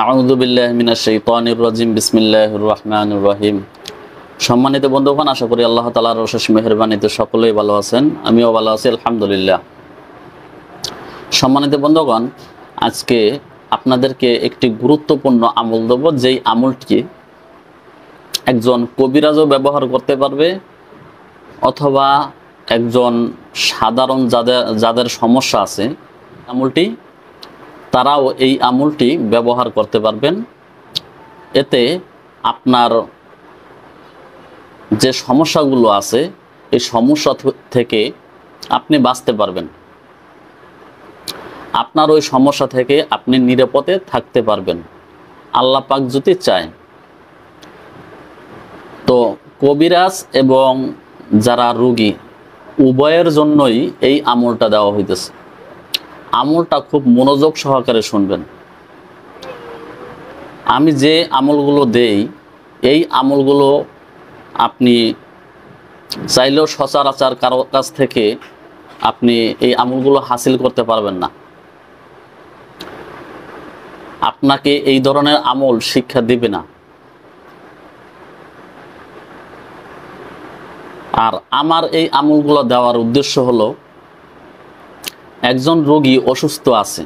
আউযু বিল্লাহি মিনাশ শাইতানির রাজিম বিসমিল্লাহির রহমানির রহিম। সম্মানিত বন্ধুগণ, আশা করি আল্লাহ তাআলার অশেষ মেহেরবানিতে সকলেই ভালো আছেন। আমিও ভালো আছি আলহামদুলিল্লাহ। সম্মানিত বন্ধুগণ, আজকে আপনাদেরকে একটি গুরুত্বপূর্ণ আমল দেব, যেই আমলটি একজন কবিরাজও ব্যবহার করতে পারবে, অথবা একজন সাধারণ যাদের সমস্যা আছে আমলটি, তারাও এই আমলটি ব্যবহার করতে পারবেন। এতে আপনার যে সমস্যাগুলো আছে এই সমস্যা থেকে আপনি বাঁচতে পারবেন, আপনার ওই সমস্যা থেকে আপনি নিরাপদে থাকতে পারবেন আল্লাহ পাক যদি চায়। তো কবিরাজ এবং যারা রোগী উভয়ের জন্যই এই আমলটা দেওয়া হইতেছে। আমলটা খুব মনোযোগ সহকারে শুনবেন। আমি যে আমলগুলো দেই, এই আমলগুলো আপনি চাইলেও সচরাচর কারো কাছ থেকে আপনি এই আমলগুলো হাসিল করতে পারবেন না। আপনাকে এই ধরনের আমল শিক্ষা দিবে না। আর আমার এই আমলগুলো দেওয়ার উদ্দেশ্য হলো, একজন রোগী অসুস্থ আছে,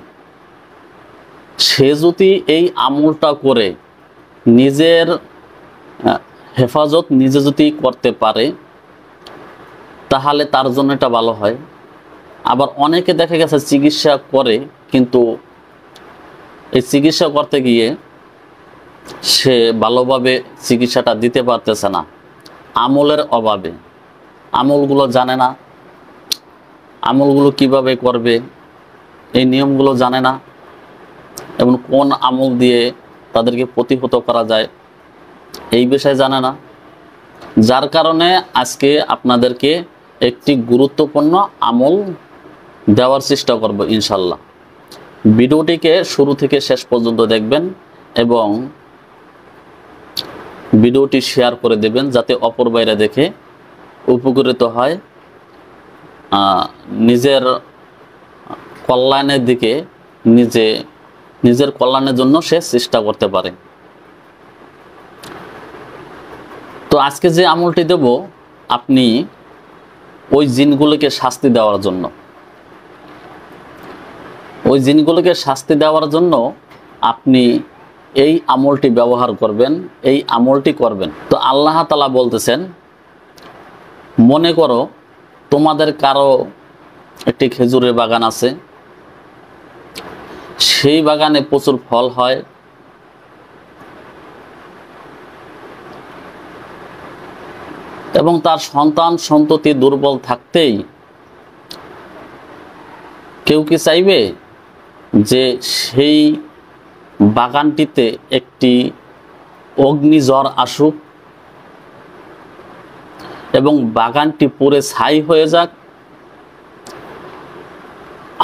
সে যদি এই আমলটা করে নিজের হেফাজত নিজে যদি করতে পারে, তাহলে তার জন্য এটা ভালো হয়। আবার অনেকে দেখা গেছে চিকিৎসা করে, কিন্তু এই চিকিৎসা করতে গিয়ে সে ভালোভাবে চিকিৎসাটা দিতে পারতেছে না, আমলের অভাবে। আমলগুলো জানে না, আমলগুলো কিভাবে করবে এই নিয়মগুলো জানে না, এবং কোন আমল দিয়ে তাদেরকে প্রতিহত করা যায় এই বিষয়ে জানে না। যার কারণে আজকে আপনাদেরকে একটি গুরুত্বপূর্ণ আমল দেওয়ার চেষ্টা করব ইনশাল্লাহ। ভিডিওটিকে শুরু থেকে শেষ পর্যন্ত দেখবেন এবং ভিডিওটি শেয়ার করে দেবেন, যাতে অপর বাইরে দেখে উপকৃত হয়, নিজের কল্যাণের দিকে নিজের কল্যাণের জন্য সে চেষ্টা করতে পারে। তো আজকে যে আমলটি দেব, আপনি ওই জিনগুলোকে শাস্তি দেওয়ার জন্য, ওই জিনগুলোকে শাস্তি দেওয়ার জন্য আপনি এই আমলটি ব্যবহার করবেন, এই আমলটি করবেন। তো আল্লাহ তাআলা বলতেছেন, মনে করো তোমাদের কারো একটি খেজুরের বাগান আছে, সেই বাগানে প্রচুর ফল হয়, এবং তার সন্তান সন্ততি দুর্বল থাকতেই কেউ কি চাইবে যে সেই বাগানটিতে একটি অগ্নিঝড় আসুক এবং বাগানটি পুড়ে ছাই হয়ে যাক?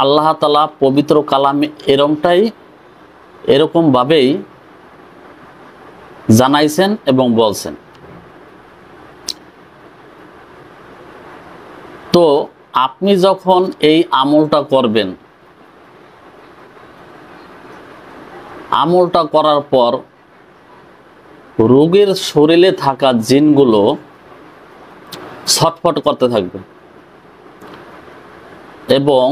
আল্লাহ তাআলা পবিত্র কালামে এরকমভাবেই জানাইছেন এবং বলছেন। তো আপনি যখন এই আমলটা করবেন, আমলটা করার পর রোগীর শরীরে থাকা জিনগুলো ছটফট করতে থাকবে এবং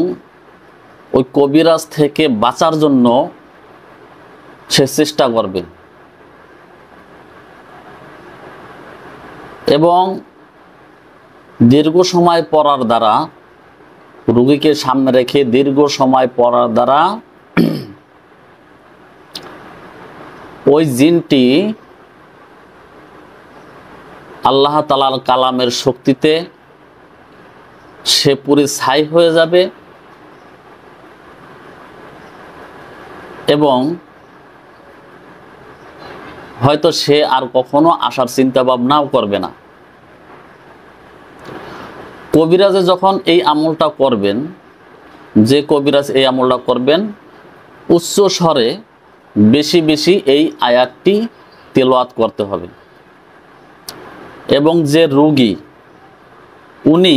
ওই কবিরাজ থেকে বাঁচার জন্য সে চেষ্টা করবে, এবং দীর্ঘ সময় পড়ার দ্বারা, রোগীকে সামনে রেখে দীর্ঘ সময় পড়ার দ্বারা ওই জিনটি আল্লাহ তাআলার কালামের শক্তিতে সে পুরো ছাই হয়ে যাবে এবং হয়তো সে আর কখনো আসার চিন্তা ভাবনাও করবে না। কবিরাজে যখন এই আমলটা করবেন, যে কবিরাজ এই আমলটা করবেন, উচ্চ স্বরে বেশি বেশি এই আয়াতটি তেলাওয়াত করতে হবে, এবং যে রোগী উনি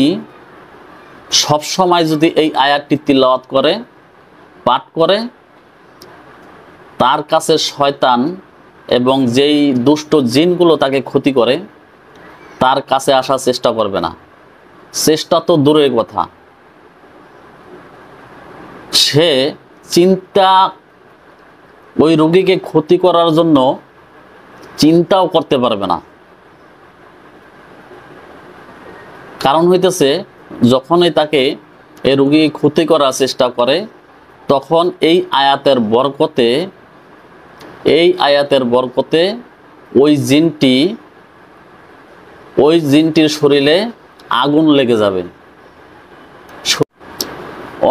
সবসময় যদি এই আয়াতটি তিলাওয়াত করে, পাঠ করে, তার কাছে শয়তান এবং যেই দুষ্ট জিনগুলো তাকে ক্ষতি করে তার কাছে আসার চেষ্টা করবে না। চেষ্টা তো দূরের কথা, সে চিন্তা ওই রোগীকে ক্ষতি করার জন্য চিন্তাও করতে পারবে না। কারণ হইতেছে যখনই তাকে এই রোগী ক্ষতি করার চেষ্টা করে তখন এই আয়াতের বরকতে ওই জিনটির শরীরে আগুন লেগে যাবে।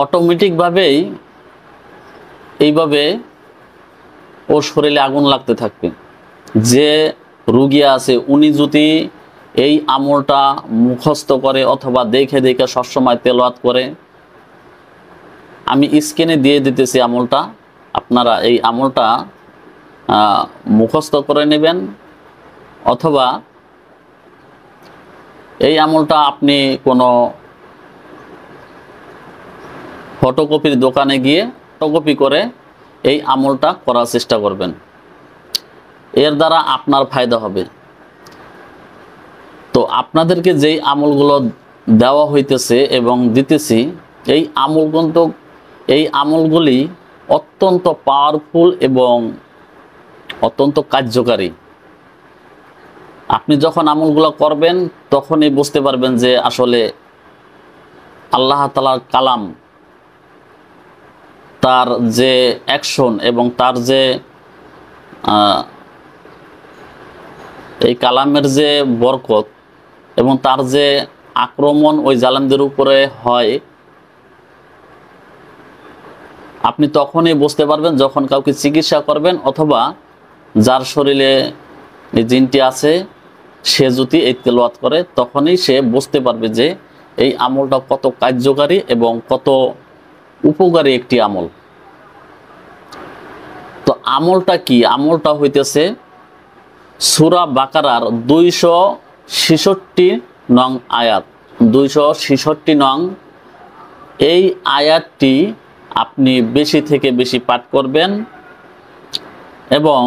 অটোমেটিকভাবেই এইভাবে ওর শরীরে আগুন লাগতে থাকবে। যে রোগী আছে উনি যদি এই আমলটা মুখস্থ করে অথবা দেখে দেখে সবসময় তেলাওয়াত করে, আমি স্ক্রিনে দিয়ে দিতেছি আমলটা, আপনারা এই আমলটা মুখস্থ করে নেবেন অথবা এই আমলটা আপনি কোনো ফটোকপির দোকানে গিয়ে ফটোকপি করে এই আমলটা করার চেষ্টা করবেন। এর দ্বারা আপনার ফায়দা হবে। তো আপনাদেরকে যেই আমলগুলো দেওয়া হইতেছে এবং দিতেছি এই আমলগুলি অত্যন্ত পাওয়ারফুল এবং অত্যন্ত কার্যকারী। আপনি যখন আমলগুলো করবেন তখনই বুঝতে পারবেন যে আসলে আল্লাহ তাআলার কালাম, তার যে অ্যাকশন এবং তার যে এই কালামের যে বরকত এবং তার যে আক্রমণ ওই জালেমদের উপরে হয়, আপনি তখনই বুঝতে পারবেন যখন কাউকে চিকিৎসা করবেন অথবা যার শরীরে এই জিনটি আছে সে যদি এই তেলাওয়াত করে তখনই সে বুঝতে পারবে যে এই আমলটা কত কার্যকারী এবং কত উপকারী একটি আমল। তো আমলটা কি? আমলটা হইতেছে সূরা বাকারার 266 নং আয়াত, 266 নং এই আয়াতটি আপনি বেশি থেকে বেশি পাঠ করবেন এবং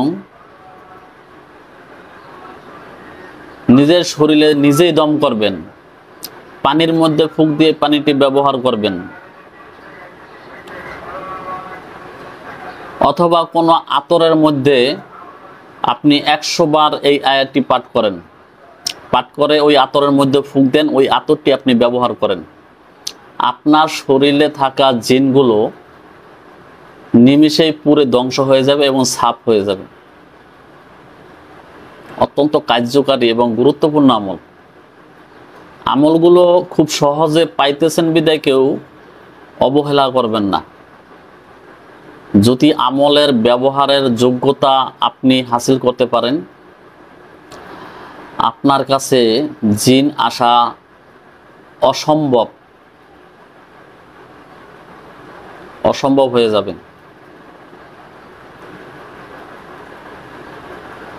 নিজের শরীরে নিজেই দম করবেন, পানির মধ্যে ফুঁক দিয়ে পানিটি ব্যবহার করবেন অথবা কোনো আতরের মধ্যে আপনি 100 বার এই আয়াতটি পাঠ করে ওই আতরের মধ্যে ফুঁক দেন, ওই আতরটি আপনি ব্যবহার করেন। আপনার শরীরে থাকা জিনগুলো নিমিষেই পুরো ধ্বংস হয়ে যাবে এবং সাফ হয়ে যাবে। অত্যন্ত কার্যকারী এবং গুরুত্বপূর্ণ আমলগুলো খুব সহজে পাইতেছেন বিদায় কেউ অবহেলা করবেন না। যদি আমলের ব্যবহারের যোগ্যতা আপনি হাসিল করতে পারেন, আপনার কাছে জিন আসা অসম্ভব হয়ে যাবে।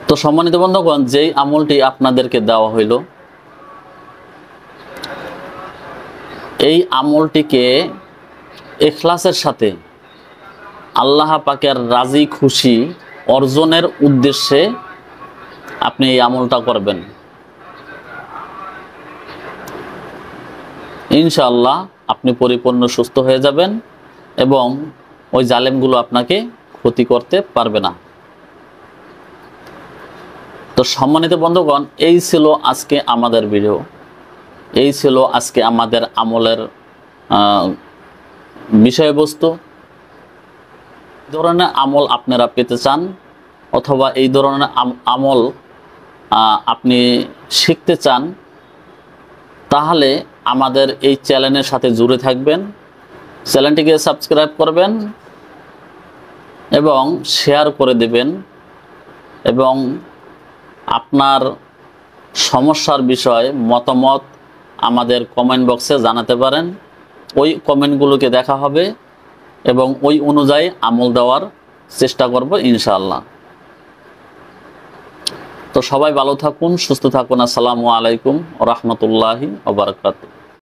তো সম্মানিত বন্ধুগণ, যেই আমলটি আপনাদেরকে দেওয়া হইল এই আমলটিকে ইখলাসের সাথে আল্লাহ পাকের রাজি খুশি অর্জনের উদ্দেশ্যে আপনি এই আমলটা করবেন। ইনশাআল্লাহ আপনি পরিপূর্ণ সুস্থ হয়ে যাবেন এবং ওই জালেমগুলো আপনাকে ক্ষতি করতে পারবে না। তো সম্মানিত বন্ধুগণ, এই ছিল আজকে আমাদের ভিডিও, এই ছিল আজকে আমাদের আমলের বিষয়বস্তু। এই ধরনের আমল আপনারা পেতে চান অথবা এই ধরনের আমল আপনি শিখতে চান, তাহলে আমাদের এই চ্যানেলের সাথে জুড়ে থাকবেন, চ্যানেলটিকে সাবস্ক্রাইব করবেন এবং শেয়ার করে দেবেন এবং আপনার সমস্যার বিষয়ে মতামত আমাদের কমেন্ট বক্সে জানাতে পারেন। ওই কমেন্টগুলোকে দেখা হবে এবং ওই অনুযায়ী আমল দেওয়ার চেষ্টা করব ইনশাআল্লাহ। তো সবাই ভালো থাকুন, সুস্থ থাকুন। আসসালামু আলাইকুম ওয়া রাহমাতুল্লাহি ওয়া বারাকাতুহু।